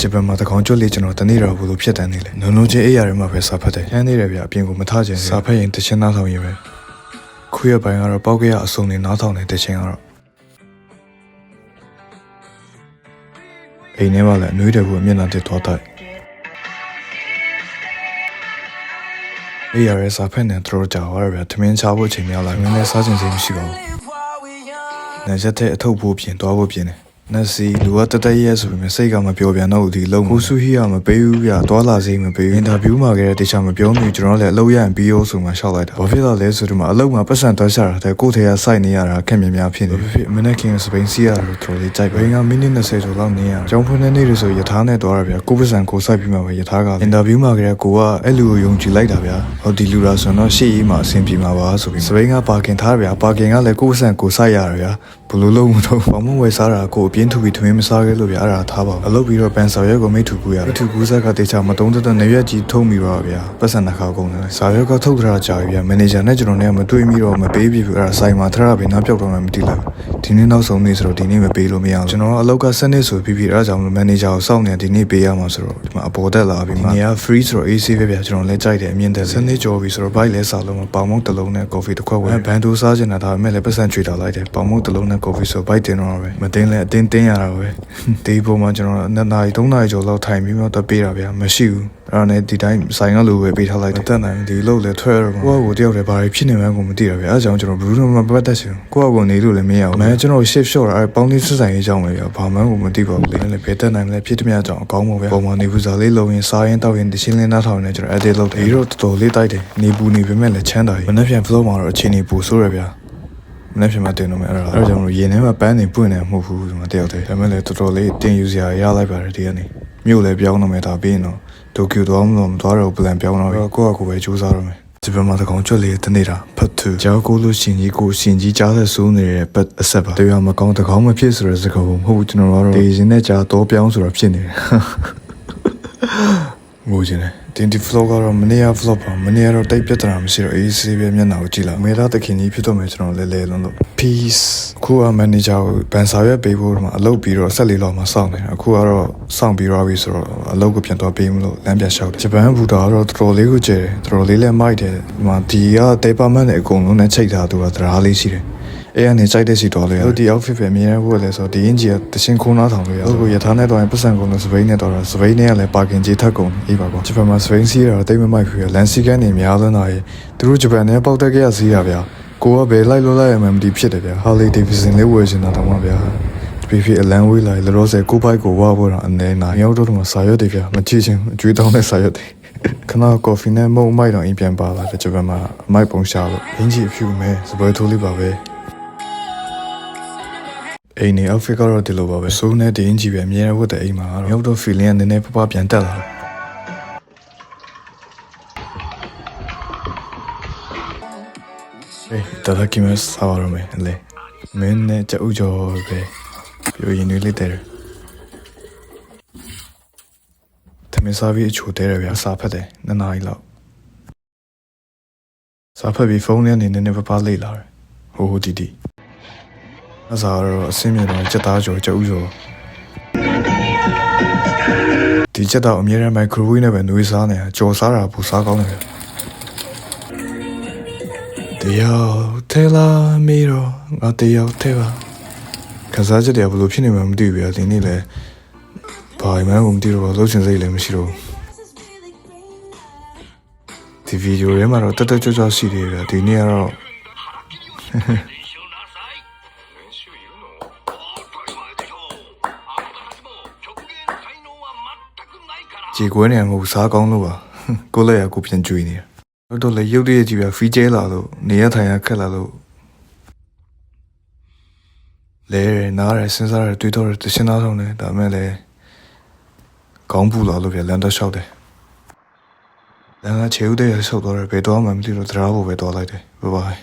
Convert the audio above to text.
ဂျပန်မှာတကောင်ကျွတ်လေးကျွန်တော်တနေ့တော့ဘလို့ဖြစ်တန်းနေလေနုံနုံချင်းအေးရတယ်မှာပဲစာဖတ်တယ်ဟန်းနေတယ်ဗျအပြင်ကိုမထချင်စာဖတ်ရင်တချင်းနားထောင်ရင်ပဲခုရပိုင်းကတော့ပောက်ကရအစုံနေနားထောင်နေတချင်းကတော့အိမ်ထဲမှာလည်းအနှွေးတယ်ဘူးအမျက်နှာတစ်သွားတိုက်အေးရရဲ့စာဖတ်နေတော့ကြာသွားတယ်ဗျထမင်းချဖို့အချိန်များလာမင်းလည်းစားချင်စိတ်မရှိပါဘူးနေချက်တဲ့အထုပ်ဖို့ပြင်သွားဖို့ပြင်တယ်နက်စီလူကတတရဲဆိုပေမဲ့စိတ်ကမပြောပြန်တော့ဘူးဒီလုံးကိုဆူဟီကမပေးဘူးပြသွားလာစိမ့်မပေးဘူးအင်တာဗျူးမှာခဲ့တဲ့တခြားမပြောမိကျွန်တော်လည်းအလုပ်ရရင်ပြီးအောင်ဆိုမှရှောက်လိုက်တာဘာဖြစ်လို့လဲဆိုတော့အလုပ်မှာပတ်စံတွားချတာတဲ့ကိုယ်ထဲကစိုက်နေရတာခက်မြင်များဖြစ်နေပြီမနေ့ကစပိန်စီယာတို့တော်လေးကြိုက်ဘင်းကမိနစ်20ကျော်လောက်နေရကျောင်းဖွင့်တဲ့နေ့တွေဆိုရထားနဲ့သွားရဗျကိုပတ်စံကိုစိုက်ပြီးမှပဲရထားကအင်တာဗျူးမှာခဲ့တဲ့ကိုကအဲ့လူကိုယုံကြည်လိုက်တာဗျဟောဒီလူရာဆိုတော့ရှေ့ရေးမှာအဆင်ပြေမှာပါဆိုပြီးစပိန်ကပါကင်ထားဗျပါကင်ကလည်းကိုပတ်စံကိုစိုက်ရတာဗျဘလို့လုံးမတော့ဘာမှဝယ်စားတာကိုအပြင်းထူပြီးထမင်းမစားခဲ့လို့ဗျအဲ့ဒါထားပါအလုပ်ပြီးတော့ပန်ဆောင်ရွက်ကိုမိထူကူရမိထူကူဆက်ကတေချာမတုံးတဲ့နေရွက်ကြီးထုံးပြီးတော့ဗျပတ်စံနှခါကုန်တယ်စာရွက်ကထုတ်ကြတာကြာပြီဗျမန်နေဂျာနဲ့ကျွန်တော်နဲ့မတွေ့မိတော့မပေးပြီအဲ့ဒါဆိုင်မှာထရပင်နောက်ပြောက်တော့မှမသိလိုက်ဒီနေ့နောက်ဆုံးနေ့ဆိုတော့ဒီနေ့မပေးလို့မရအောင်ကျွန်တော်အလောက်က7နှစ်ဆိုပြီးအဲ့ဒါကြောင့်မန်နေဂျာကိုစောင့်နေဒီနေ့ပေးရမှာဆိုတော့ဒီမှာအပေါ်တက်လာပြီးမှနေရာ free ဆိုတော့ AC ပဲဗျကျွန်တော်လည်းကြိုက်တယ်အမြင့်တက်7နှစ်ကျော်ပြီဆိုတော့ bike လဲစားလို့ပေါင်မုံတစ်လုံးနဲ့ coffee တစ်ခွက်ဝယ်ဘန်ဒိုစားချင်တာဒါပေမဲ့လည်းပတ်စံချွေတာလိုက်တယ်ပေါင်မုံတစ်လုံးနဲ့ coffee ဆို bike တင်တော့ပဲမတင်လဲအတင်းတင်းရတာပဲဒီပုံမှာကျွန်တော်2နာရီ3နာရီကျော်လောက်ထိုင်ပြီးတော့ပေးတာဗျမရှိဘူးအဲ့ဒါနဲ့ဒီတိုင်းဆိုင်ကလူပဲပေးထားလိုက်တယ်တက်နိုင်ဒီလို့လဲထွက်ရတော့ကိုယ့်ကိုတယောက်တည်းဘာဖြစ်နေမှန်းကိုမသိတာဗျအဲ့ဒါကြောင့်ကျွန်တော်ဘလူးတော့မပတ်သက်ချင်ကိုယ့်ကိုနေလို့လည်းမရဘူးအဲကျွန်တော် shift short အဲ့ပေါင်းလေးစစ်ဆိုင်ရေးကြောင်းပဲဗျဘာမှန်းကိုမသိပါဘူးလေလည်းဘယ်တက်နိုင်လဲဖြစ်တမျှကြောင်းအကောင်းပါပဲပုံမှန်နေဘူးစားလေးလုံရင်စားရင်တောက်ရင်တရှင်းလင်းနှားထောင်နေကျွန်တော် edit လုပ်တယ်ဒီတော့တော်တော်လေးတိုက်တယ်နေပူနေပေမဲ့လည်းချမ်းသာပြီမနေ့ပြန် flow မှာတော့အချိန်နေပူဆိုးရဗျမနေ့ပြန်မတင်တော့မယ်အဲ့ဒါကြောင့်ရေထဲမှာပန်းနေပွင့်နေမဟုတ်ဘူးဒီမှာတယောက်တည်းဒါပေမဲ့လည်းတော်တော်လေးတင်ယူစရာရလိုက်ပါတယ်ဒီကနေမြို့လည်းပြောင်းတော့မယ်ဒါပြီးရင်တော့တိုကျိုသွားမလို့မသွားတော့ plan ပြောင်းတော့ကိုယ့်အကူပဲစူးစမ်းရမယ်ဂျပန်မှာတကောင်ကျွတ်လေးတနေတာဖတ်သူကြောက်ကိုလို့ရှင်ကြီးကြားတဲ့စိုးနေတဲ့ပတ်အဆက်ပါတရားမကောင်းတကောင်မဖြစ်ဆိုတဲ့စကားမဟုတ်ဘူးကျွန်တော်တို့ဒေရင်နဲ့ကြားတော့ပြောင်းဆိုတာဖြစ်နေတယ်ငိုချင်တယ်တင်ဒီ vlog ကတော့မနေ့က vlog ပါမနေ့ကတော့တိတ်ပြတ်တာမရှိတော့အေးဆေးပဲမျက်နှာကိုကြည့်လာမေရာတခင်ကြီးဖြစ်တော့မယ်ကျွန်တော်လဲလဲလုံးလို့ peace ခုက manager ကိုဘန်စာရွက်ပေးဖို့တော့အလုပ်ပြီးတော့14လောက်မှစောင့်နေတာအခုကတော့စောင့်ပြီးတော့ပြီဆိုတော့အလုပ်ကိုပြန်သွားပေးမလို့လမ်းပြန်လျှောက်တယ်ဂျပန်ဘူတာကတော့တော်တော်လေးကိုကျဲတယ်တော်တော်လေးလည်းမိုက်တယ်ဒီမှာဒီကတေပါမန်နဲ့အကုန်လုံးနဲ့ချိတ်ထားသူကတရားလေးရှိတယ်အဲ့ကနေစိုက်တဲ့စီတော်လေးဒီ outfit ပဲအမြဲတမ်းဝတ်လဲဆိုတော့ဒီအင်ဂျီကတရှင်းခုံးနားထောင်လို့ရအခုရထားနဲ့တော့ပတ်စံကုန်လို့စပိန်နဲ့တော့စပိန်နဲ့ကလည်းပါကင်ကြီးထက်ကုန်အေးပါပေါ့ဂျပန်မှာစပိန်စီးရတော့တိတ်မမိုက်ဘူးလန်စီကန်နေများလွန်းတာရေသူတို့ဂျပန်နဲ့ပေါက်တက်ကြရစီးရဗျာကိုကဘယ်လိုက်လို့လိုက်ရမှမသိဖြစ်တယ်ဗျာဟာလီဒေဗီဆန်လေးဝယ်ချင်တာတော့မှဗျာဖြစ်အလန်ဝေးလိုက်လောလောဆယ်ကိုဘိုက်ကိုဝါဖို့တော့အနေနာရောက်တော့မှစာရွက်တွေဗျာမကြည့်ချင်းအကျွေးတောင်းတဲ့စာရွက်တွေခဏကော်ဖီနဲ့မုံမိုက်တော့အိမ်ပြန်ပါလာဂျပန်မှာအမိုက်ပုံရှာလို့အင်ဂျီအဖြူမဲစပွဲထိုးလေးပါပဲအိမ်နေ outfit ကတော့ဒီလိုပါပဲစိုးနဲ့ဒီအင်ဂျီပဲအများဝတ်တဲ့အိမ်မှာတော့ရောက်တော့ feeling ကနည်းနည်းပပပြန်တက်လာတယ်အေးတာဒါကီမစ်ဆောရမယ်လေမင်းနဲ့ကြူကြောပဲပြောရင်လေးတဲ့တမင်စားပြီးအချိုတဲရဗျာစာဖတ်တယ်2နာရီလောက်စာဖတ်ပြီးဖုန်းနဲ့နည်းနည်းပပလေးလာတယ်ဟိုတီအစားတော့အစင်းမြေတော့စက်သားကျော်ကြူကျော်ဒီစက်တော့အများနဲ့မိုက်ခရိုဝေးနဲ့ပဲနှွေးစားနေတာကြော်စားတာပူစားကောင်းတယ်တရားထဲလာမီရောငါတရားထဲပါကစားချက်တယ်ဘလို့ဖြစ်နေမှမသိဘူးဗျာဒီနေ့လဲဘာမှမသိတော့လှုပ်ရှင်စိတ်လည်းမရှိတော့ဒီဗီဒီယိုထဲမှာတော့တက်တက်ကြွကြွရှိတယ်ဗျာဒီနေ့ကတော့ကြေကွဲနေမှာစားကောင်းလို့ပါကိုလည်းရကိုပြန်ကြွေးနေတော့လေရုပ်တရက်ကြီးပဲဖီးကျဲလာလို့နေရထိုင်ရခက်လာလို့လဲနားရစဉ်းစားရတွေးတော့တရှင်းသားဆောင်တယ်ဒါမဲ့လည်းကောင်းပူလာလို့ပြန်လမ်းတော့လျှောက်တယ်လမ်းကခြေဦးတဲ့ရဆုပ်တော့ဘယ်တော့မှမသိလို့တရားဖို့ပဲတော်လိုက်တယ်ဘိုင်